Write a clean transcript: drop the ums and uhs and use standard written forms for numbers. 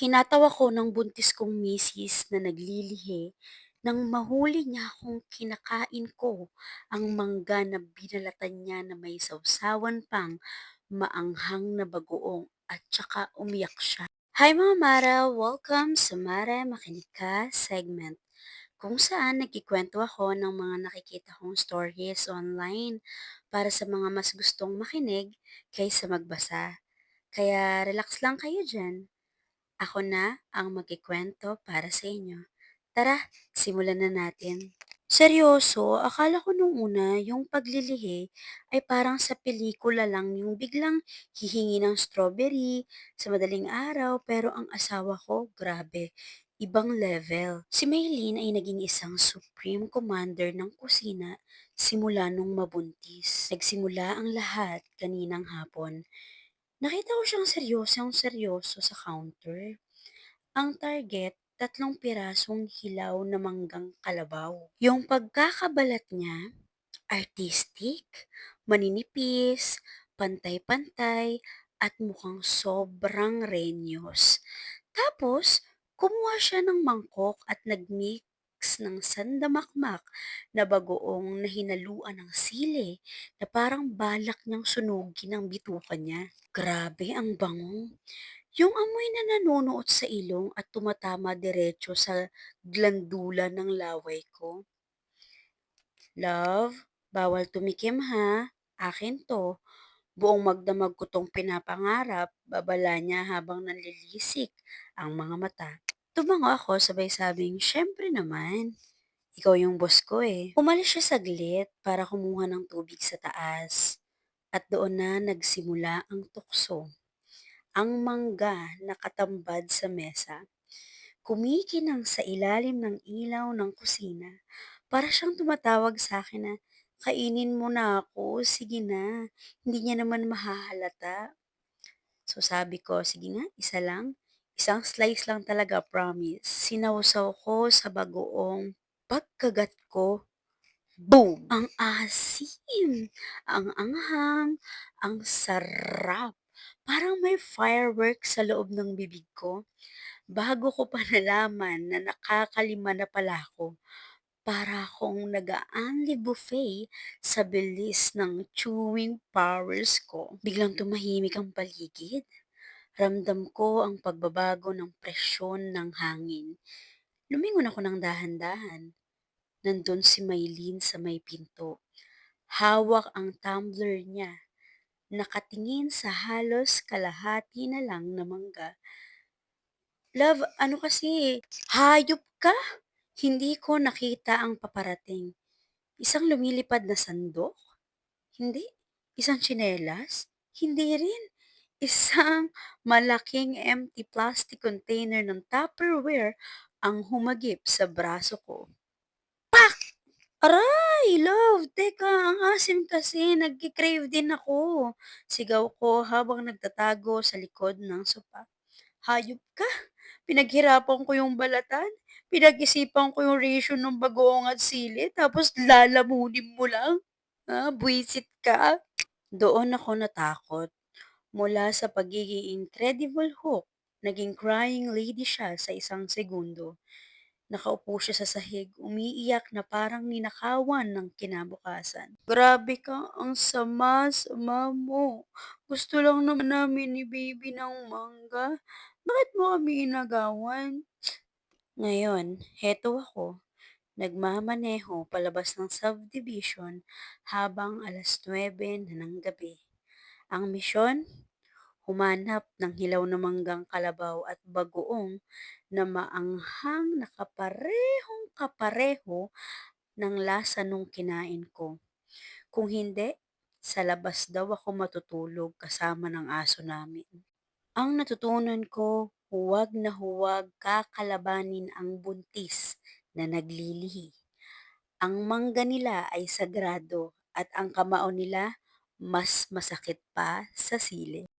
Hinataw ako ng buntis kong misis na naglilihi nang mahuli niya akong kinakain ko ang mangga na binalatan niya na may sawsawan pang maanghang na bagoong at saka umiyak siya. Hi mga Mara! Welcome sa Mara Makinig Ka segment kung saan nagkikwento ako ng mga nakikita kong stories online para sa mga mas gustong makinig kaysa magbasa. Kaya relax lang kayo dyan. Ako na ang magkikwento para sa inyo. Tara, simulan na natin. Seryoso, akala ko nung una yung paglilihi ay parang sa pelikula lang yung biglang hihingi ng strawberry sa madaling araw pero ang asawa ko, grabe, ibang level. Si Maylene ay naging isang supreme commander ng kusina simula nung mabuntis. Nagsimula ang lahat kaninang hapon. Nakita ko siyang seryosong seryoso sa counter. Ang target, 3 pirasong hilaw na manggang kalabaw. Yung pagkakabalat niya, artistic, maninipis, pantay-pantay, at mukhang sobrang renyos. Tapos, kumuha siya ng mangkok at nagmix ng sandamakmak na bagoong na hinaluan ng sili na parang balak niyang sunugin ang bituka niya. Grabe, ang bango. Yung amoy na nanunuot sa ilong at tumatama diretso sa glandula ng laway ko. Love, bawal tumikim ha. Akin to. Buong magdamag ko tong pinapangarap, babala niya habang nanlilisik ang mga mata. Tumango ako sabay sabing, syempre naman. Ikaw yung boss ko eh. Umalis siya saglit para kumuha ng tubig sa taas. At doon na nagsimula ang tukso. Ang mangga nakatambad sa mesa, kumikinang sa ilalim ng ilaw ng kusina. Para siyang tumatawag sa akin na, kainin mo na ako, sige na, hindi niya naman mahahalata. So sabi ko, sige nga, isa lang. Isang slice lang talaga, promise. Sinawsaw ko sa bagoong pagkagat ko. Boom! Ang asim, ang anghang, ang sarap. Parang may fireworks sa loob ng bibig ko. Bago ko pa nalaman na nakakalima na pala ako, para akong nag-aanli buffet sa bilis ng chewing powers ko. Biglang tumahimik ang paligid. Ramdam ko ang pagbabago ng presyon ng hangin. Lumingon ako ng dahan-dahan. Nandun si Maylene sa may pinto. Hawak ang tumbler niya. Nakatingin sa halos kalahati na lang na mangga. Love, ano kasi, hayop ka? Hindi ko nakita ang paparating. Isang lumilipad na sandok? Hindi. Isang tsinelas? Hindi rin. Isang malaking empty plastic container ng Tupperware ang humagip sa braso ko. Aray, love, teka, ang asim kasi, nagki-crave din ako. Sigaw ko habang nagtatago sa likod ng sopa. Hayop ka, pinaghirapan ko yung balatan, pinag-isipan ko yung ratio ng bagoong at sili, tapos lalamunin mo lang? Buwisit ka? Doon ako natakot. Mula sa pagiging Incredible Hulk, naging crying lady siya sa isang segundo. Nakaupo siya sa sahig, umiiyak na parang ninakawan ng kinabukasan. Grabe ka, ang sama-sama mo. Gusto lang naman namin ni baby ng mangga. Bakit mo kami inagawan? Ngayon, heto ako, nagmamaneho palabas ng subdivision habang 9:00 na ng gabi. Ang misyon? Humanap ng hilaw na manggang kalabaw at bagoong na maanghang na kaparehong kapareho ng lasa nung kinain ko. Kung hindi, sa labas daw ako matutulog kasama ng aso namin. Ang natutunan ko, huwag na huwag kakalabanin ang buntis na naglilihi. Ang mangga nila ay sagrado at ang kamao nila mas masakit pa sa sili.